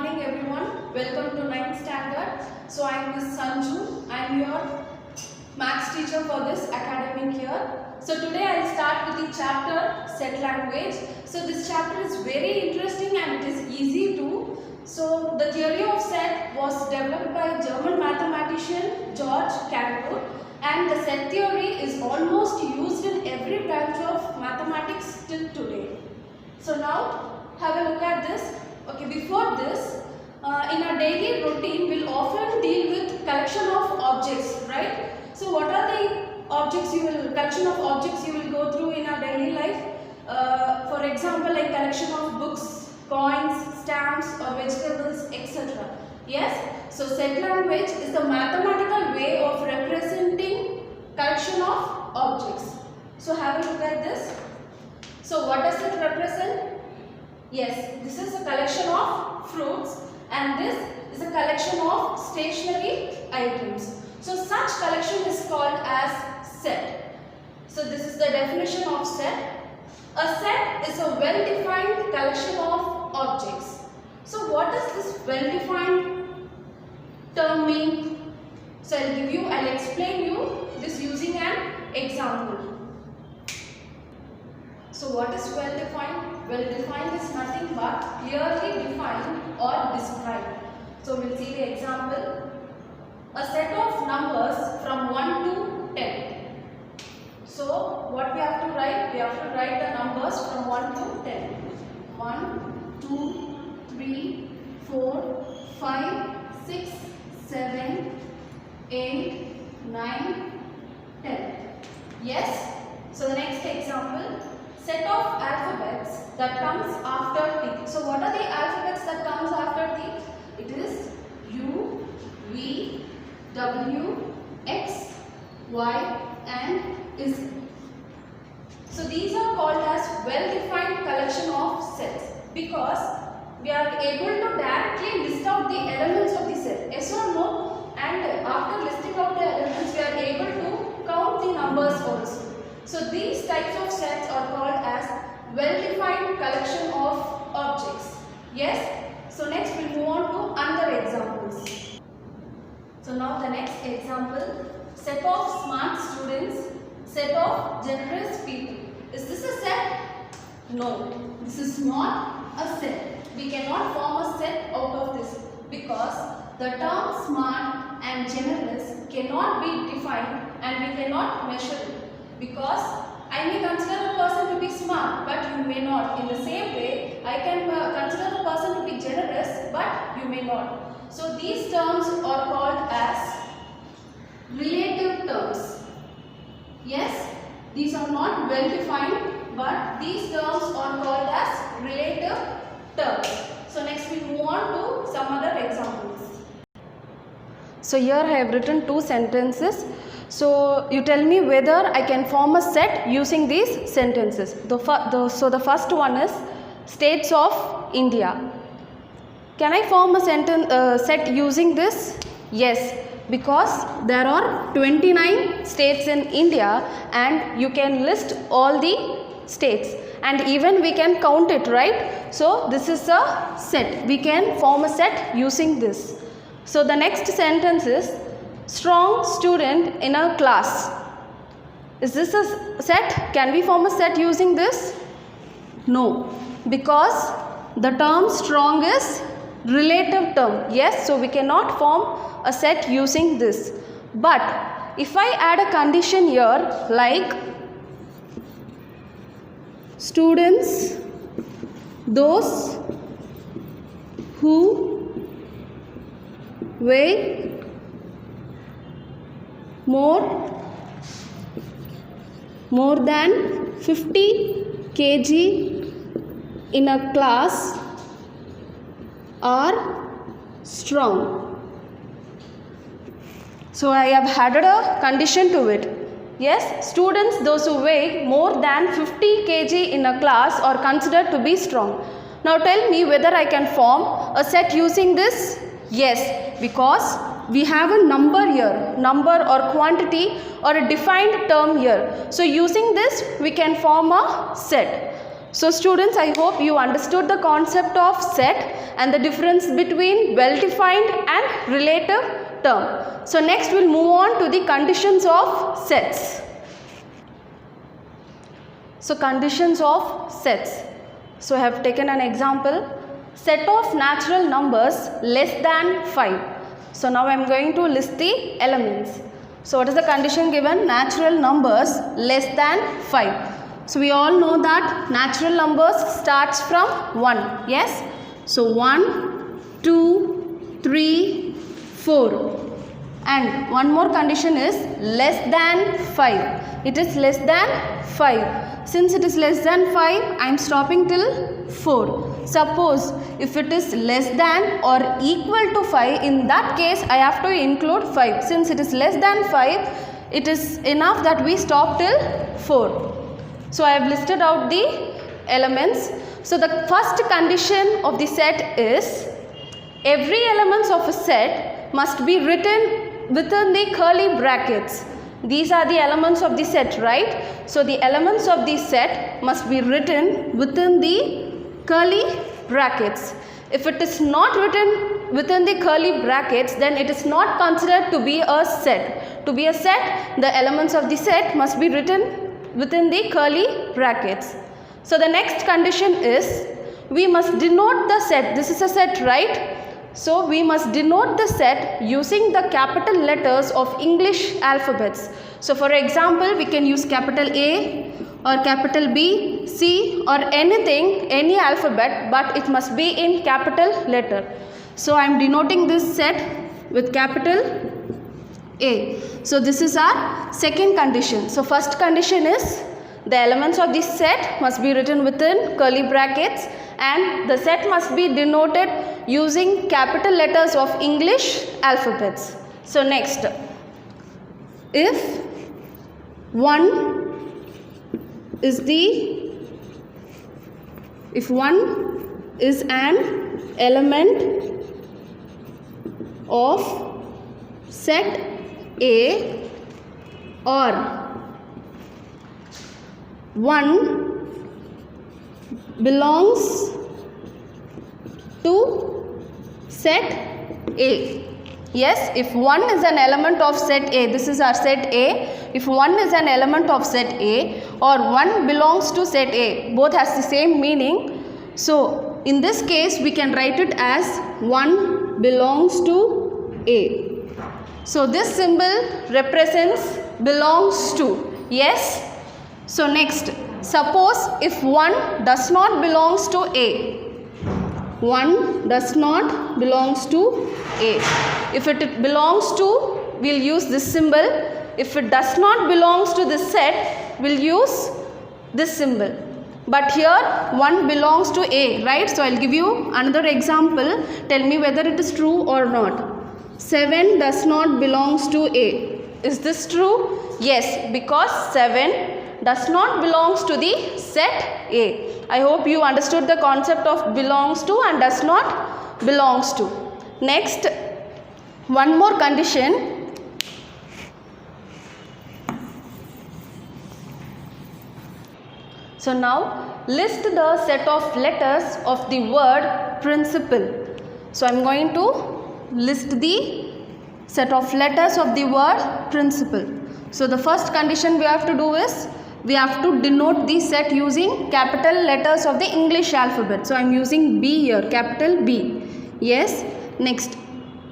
morning everyone. Welcome to 9th standard. So I am Ms. Sanju. I am your maths teacher for this academic year. So today I will start with the chapter set language. So this chapter is very interesting and it is easy too. So the theory of set was developed by German mathematician George Cantor, and the set theory is almost used in every branch of mathematics till today. So now have a look at this. Okay, before this, in our daily routine, we'll often deal with collection of objects, right? So what are the collection of objects you will go through in our daily life? For example, like collection of books, coins, stamps or vegetables, etc. Yes? So set language is the mathematical way of representing collection of objects. So have a look at this. So what does it represent? Yes, this is a collection of fruits and this is a collection of stationery items. So such collection is called as set. So this is the definition of set. A set is a well-defined collection of objects. So what does this well-defined term mean? So I'll explain you this using an example. So what is well-defined? Well-defined is nothing but clearly defined or described. So we'll see the example. A set of numbers from 1 to 10. So what we have to write? We have to write the numbers from 1 to 10. 1, 2, 3, 4, 5, 6, 7, 8, 9, 10. Yes? So the next example. Set of alphabets that comes after T. So what are the alphabets that comes after T? It is U, V, W, X, Y and Z. So these are called as well-defined collection of sets because we are able to directly list out the elements of the set. Yes or no? And after listing out the elements, we are able to count the numbers also. So these types of sets are called as well-defined collection of objects. Yes? So next we'll move on to another examples. So now the next example, set of smart students, set of generous people. Is this a set? No, this is not a set. We cannot form a set out of this because the term smart and generous cannot be defined and we cannot measure it. Because I may consider a person to be smart, but you may not. In the same way, I can consider a person to be generous, but you may not. So these terms are called as relative terms. Yes, these are not well defined, but these terms are called as relative terms. So next we move on to some other examples. So here I have written two sentences. So you tell me whether I can form a set using these sentences. So the first one is states of India. Can I form a set using this? Yes, because there are 29 states in India and you can list all the states and even we can count it, right? So this is a set. We can form a set using this. So the next sentence is strong student in a class. Is this a set? Can we form a set using this? No, because the term strong is relative term. Yes, so we cannot form a set using this. But if I add a condition here like students, those who weigh more than 50 kg in a class are strong. So I have added a condition to it. Yes, students those who weigh more than 50 kg in a class are considered to be strong. Now tell me whether I can form a set using this. Yes, because we have a number here, number or quantity or a defined term here. So using this we can form a set. So students, I hope you understood the concept of set and the difference between well-defined and relative term. So next we'll move on to the conditions of sets. So conditions of sets. So I have taken an example. Set of natural numbers less than 5. So now I am going to list the elements. So what is the condition given? Natural numbers less than 5. So we all know that natural numbers starts from 1. Yes. So 1, 2, 3, 4. And one more condition is less than 5. It is less than 5. Since it is less than 5, I am stopping till 4. Suppose if it is less than or equal to 5, in that case I have to include 5. Since it is less than 5, it is enough that we stop till 4. So I have listed out the elements. So the first condition of the set is every elements of a set must be written within the curly brackets. These are the elements of the set, right? So the elements of the set must be written within the curly brackets. If it is not written within the curly brackets, then it is not considered to be a set. To be a set, the elements of the set must be written within the curly brackets. So the next condition is we must denote the set. This is a set, right? So we must denote the set using the capital letters of English alphabets. So for example, we can use capital A or capital B, C or anything, any alphabet, but it must be in capital letter. So I am denoting this set with capital A. So this is our second condition. So first condition is the elements of this set must be written within curly brackets and the set must be denoted using capital letters of English alphabets. So next, if 1 is an element of set A or 1 belongs to set A. Yes, if 1 is an element of set A, this is our set A. If 1 is an element of set A or 1 belongs to set A, both has the same meaning. So in this case, we can write it as 1 belongs to A. So this symbol represents belongs to. Yes. So next, suppose if 1 does not belongs to A. 1 does not belongs to A. If it belongs to, we'll use this symbol. If it does not belongs to this set, we'll use this symbol. But here 1 belongs to A, right? So I'll give you another example. Tell me whether it is true or not. 7 does not belongs to A. Is this true? Yes, because 7 does not belongs to the set A. I hope you understood the concept of belongs to and does not belongs to. Next, one more condition. So now list the set of letters of the word principle. So I am going to list the set of letters of the word principle. So the first condition we have to do is we have to denote the set using capital letters of the English alphabet. So I am using B here, capital B. Yes. Next,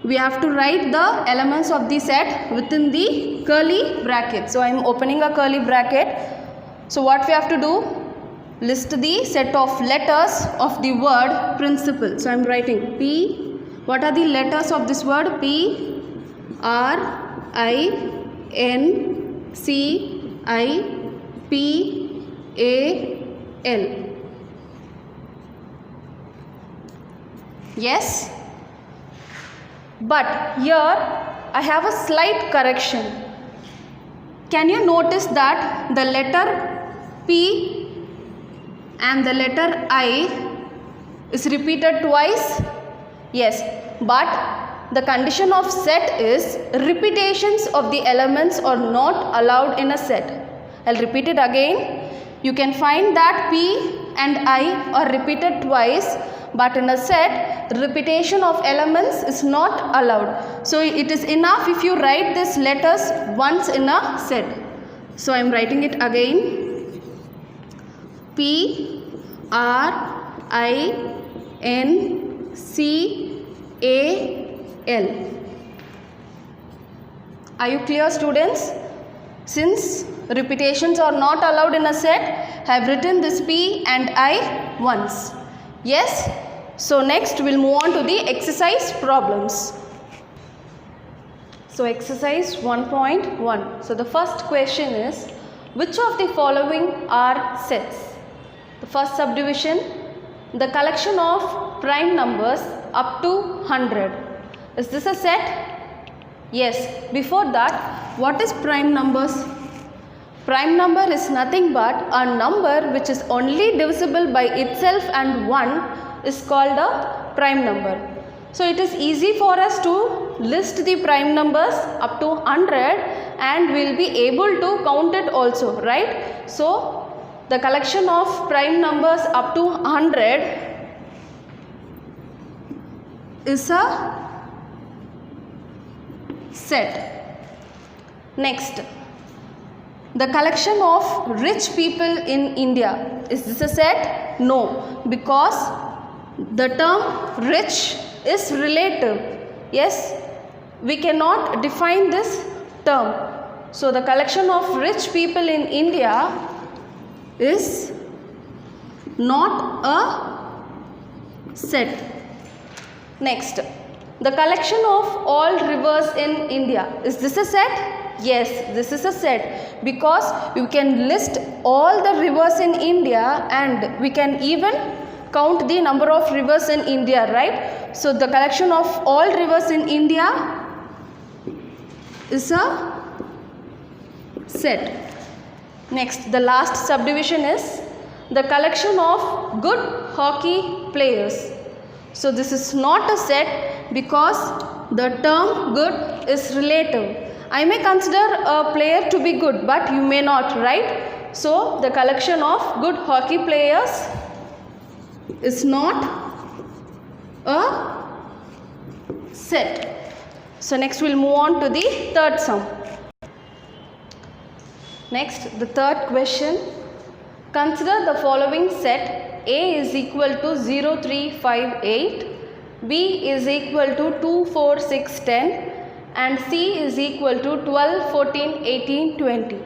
we have to write the elements of the set within the curly bracket. So I am opening a curly bracket. So what we have to do? List the set of letters of the word principle. So I am writing P. What are the letters of this word? P, R, I, N, C, I, P, A, L. Yes? But here I have a slight correction. Can you notice that the letter P and the letter I is repeated twice? Yes, but the condition of set is repetitions of the elements are not allowed in a set. I'll repeat it again. You can find that P and I are repeated twice, but in a set, repetition of elements is not allowed. So it is enough if you write these letters once in a set. So I am writing it again. P R I N C A L. Are you clear, students? Since repetitions are not allowed in a set, I have written this P and I once. Yes? So next we'll move on to the exercise problems. So exercise 1.1. So the first question is, which of the following are sets? The first subdivision, the collection of prime numbers up to 100. Is this a set? Yes. Before that, what is prime numbers? Prime number is nothing but a number which is only divisible by itself and 1 is called a prime number. So it is easy for us to list the prime numbers up to 100 and we will be able to count it also, right? So the collection of prime numbers up to 100 is a set. Next, the collection of rich people in India. Is this a set? No, because the term rich is relative. Yes, we cannot define this term. So the collection of rich people in India is not a set. Next, the collection of all rivers in India. Is this a set? Yes, this is a set because you can list all the rivers in India and we can even count the number of rivers in India, right? So the collection of all rivers in India is a set. Next, the last subdivision is the collection of good hockey players. So this is not a set because the term good is relative. I may consider a player to be good, but you may not, right? So the collection of good hockey players is not a set. So next we'll move on to the third sum. Next, the third question. Consider the following set. A is equal to 0, 3, 5, 8. B is equal to 2, 4, 6, 10. And C is equal to 12, 14, 18, 20.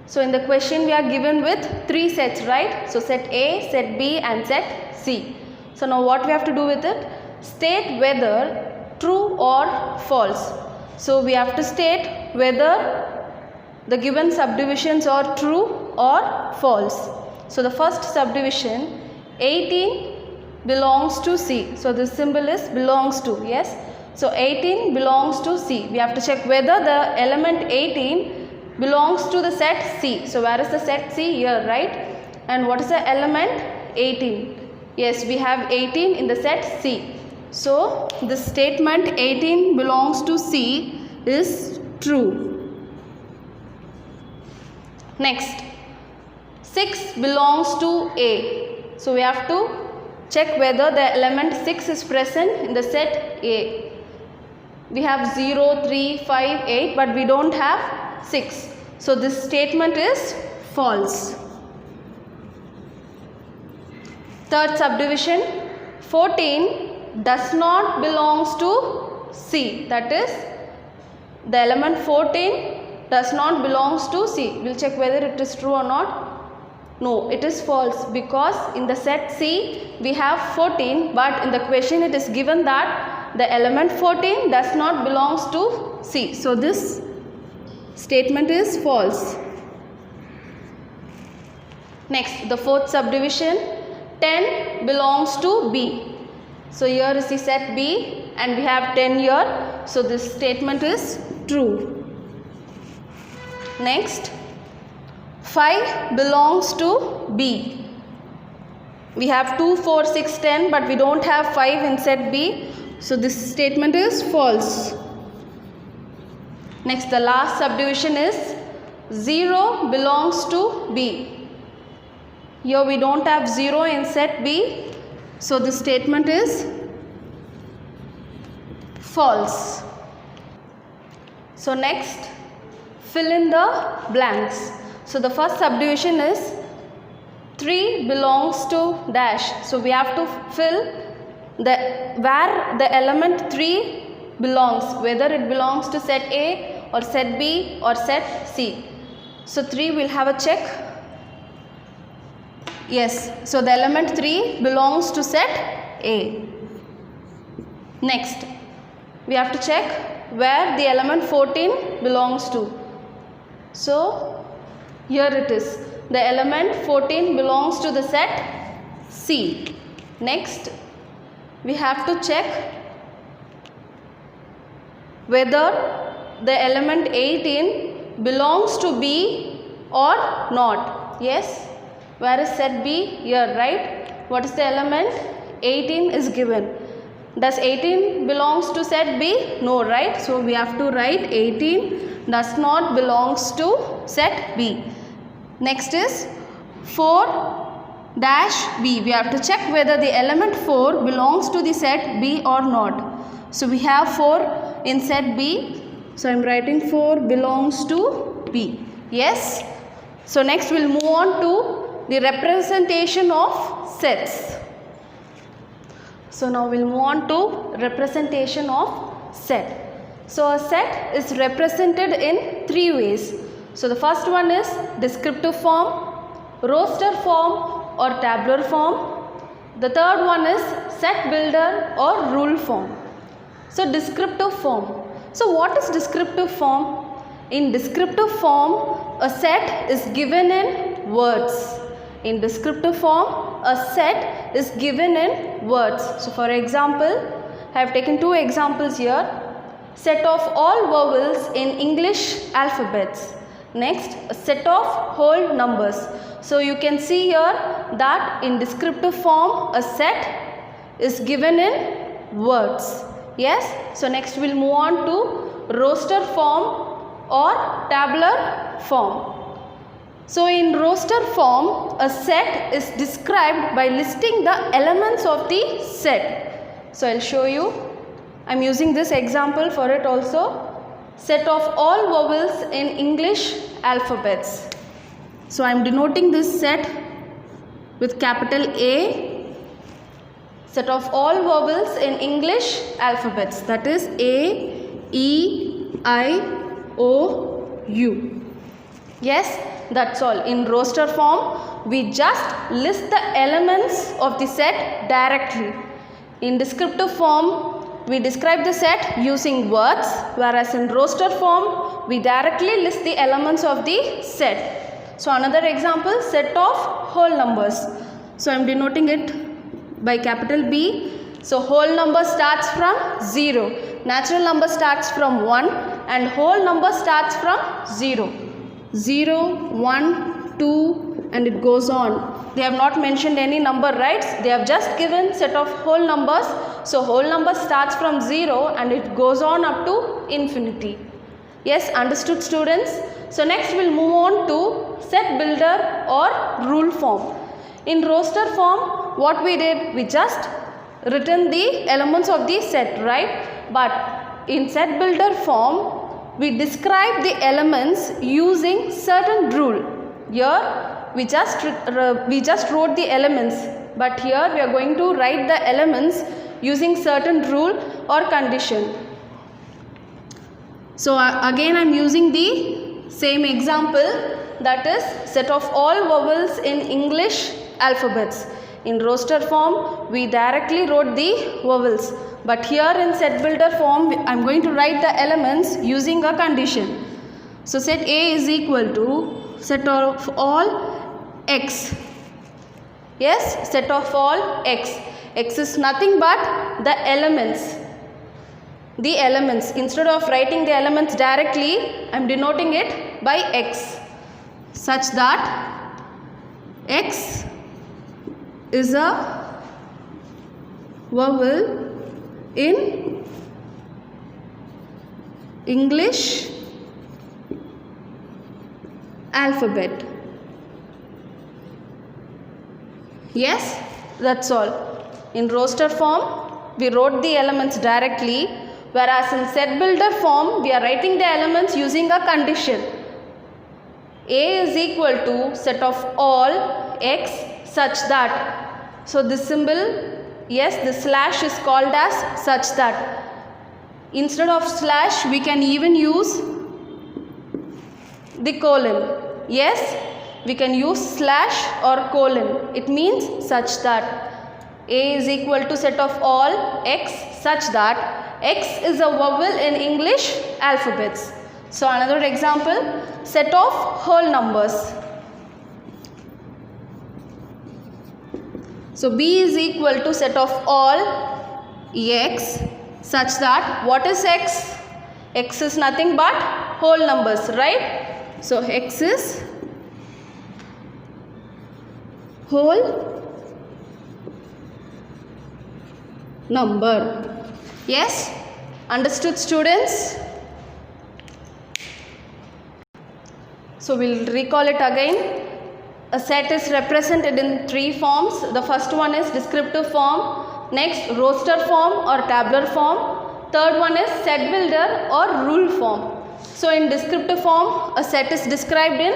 So in the question we are given with 3 sets, right? So set A, set B and set C. So now what we have to do with it? State whether true or false. So we have to state whether the given subdivisions are true or false. So the first subdivision, 18 belongs to C. So this symbol is belongs to, yes. So 18 belongs to C. We have to check whether the element 18 belongs to the set C. So where is the set C? Here, right? And what is the element 18? Yes, we have 18 in the set C. So this statement 18 belongs to C is true. Next, 6 belongs to A. So we have to check whether the element 6 is present in the set A. We have 0, 3, 5, 8 but we don't have 6. So this statement is false. Third subdivision, 14 does not belongs to C. That is, the element 14 does not belongs to C. We'll check whether it is true or not. No, it is false because in the set C we have 14 but in the question it is given that the element 14 does not belongs to C. So this statement is false. Next, the fourth subdivision, 10 belongs to B. So here is the set B and we have 10 here. So this statement is true. Next, 5 belongs to B. We have 2, 4, 6, 10 but we don't have 5 in set B. So this statement is false. Next, the last subdivision is 0 belongs to B. Here we don't have 0 in set B. So this statement is false. So next, fill in the blanks. So the first subdivision is 3 belongs to dash. So we have to fill where the element 3 belongs, whether it belongs to set A or set B or set C. So 3 will have a check. Yes, so the element 3 belongs to set A. Next, we have to check where the element 14 belongs to. So here it is. The element 14 belongs to the set C. Next, we have to check whether the element 18 belongs to B or not. Yes, where is set B? Here, right? What is the element? 18 is given. Does 18 belongs to set B? No, right? So we have to write 18 does not belongs to set B. Next is 4 dash B. We have to check whether the element 4 belongs to the set B or not. So we have 4 in set B. So I am writing 4 belongs to B. Yes. So next we'll move on to the representation of sets. So now we'll move on to representation of set. So a set is represented in 3 ways. So the first one is descriptive form, roster form or tabular form. The third one is set builder or rule form. So descriptive form. So what is descriptive form? In descriptive form, a set is given in words. In descriptive form, a set is given in words. So for example, I have taken 2 examples here. Set of all vowels in English alphabets. Next, a set of whole numbers. So you can see here that in descriptive form, a set is given in words. Yes. So next we'll move on to roster form or tabular form. So in roster form, a set is described by listing the elements of the set. So I'll show you. I'm using this example for it also. Set of all vowels in English alphabets. So I'm denoting this set with capital A. Set of all vowels in English alphabets, that is A, E, I, O, U. Yes, that's all. In roster form, we just list the elements of the set directly. In descriptive form, we describe the set using words, whereas in roster form, we directly list the elements of the set. So another example, set of whole numbers. So I am denoting it by capital B. So whole number starts from 0. Natural number starts from 1 and whole number starts from 0. 0, 1, 2 and it goes on. They have not mentioned any number, right? They have just given set of whole numbers. So whole number starts from 0 and it goes on up to infinity. Yes, understood students? So next we'll move on to set builder or rule form. In roster form, what we did, we just written the elements of the set, right? But in set builder form, we describe the elements using certain rule. Here we just wrote the elements, but here we are going to write the elements using certain rule or condition. So again I am using the same example, that is set of all vowels in English alphabets. In roster form, we directly wrote the vowels. But here in set builder form, I am going to write the elements using a condition. So set A is equal to set of all X. Yes, set of all X. X is nothing but the elements. The elements. Instead of writing the elements directly, I am denoting it by X. Such that X is a vowel in English alphabet. Yes, that's all. In roster form, we wrote the elements directly, whereas in set builder form, we are writing the elements using a condition. A is equal to set of all x such that. So this symbol, yes, the slash is called as such that. Instead of slash, we can even use the colon. Yes, we can use slash or colon. It means such that. A is equal to set of all x such that. X is a vowel in English alphabets. So another example, set of whole numbers. So B is equal to set of all x such that, what is x? X is nothing but whole numbers, right? So x is whole number. Yes? Understood, students? So we'll recall it again. A set is represented in three forms. The first one is descriptive form. Next, roster form or tabular form. Third one is set builder or rule form. So in descriptive form, a set is described in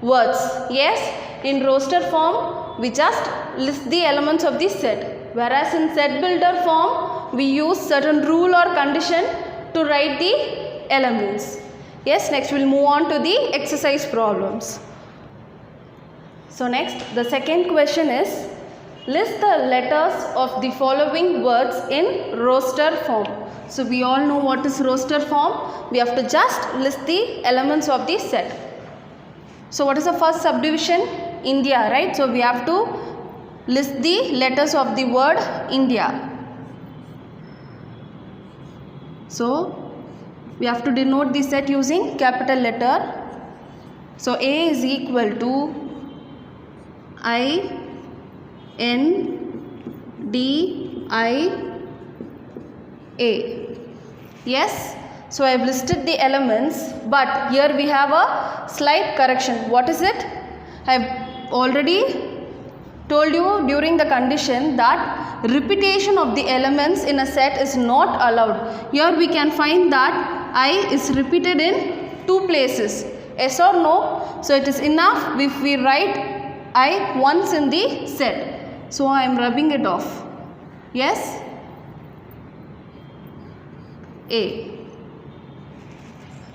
words. Yes, in roster form, we just list the elements of the set. Whereas in set builder form, we use certain rule or condition to write the elements. Yes, next we'll move on to the exercise problems. So next, the second question is, list the letters of the following words in roster form. So we all know what is roster form. We have to just list the elements of the set. So what is the first subdivision? India, right? So we have to list the letters of the word India. So we have to denote the set using capital letter. So A is equal to I N D I A. Yes, so I have listed the elements, but here we have a slight correction. What is it? I have already told you during the condition that repetition of the elements in a set is not allowed. Here we can find that I is repeated in two places. Yes or no? So it is enough if we write I once in the set. So I am rubbing it off. Yes? A.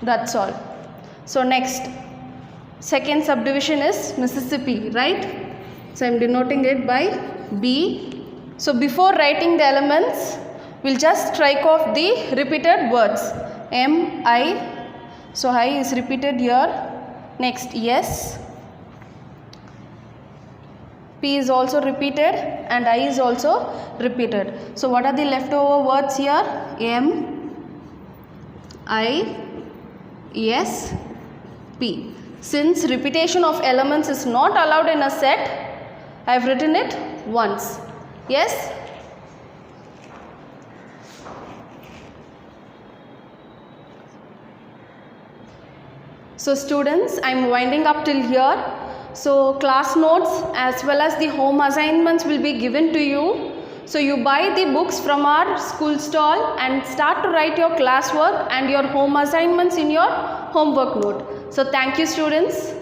That's all. So next, second subdivision is Mississippi, right? So I am denoting it by B. So before writing the elements, we'll just strike off the repeated words. M, I. So I is repeated here. Next, yes. P is also repeated and I is also repeated. So what are the leftover words here? M, I, S, P. Since repetition of elements is not allowed in a set, I have written it once. Yes? So students, I am winding up till here. So class notes as well as the home assignments will be given to you. So you buy the books from our school stall and start to write your classwork and your home assignments in your homework note. So thank you, students.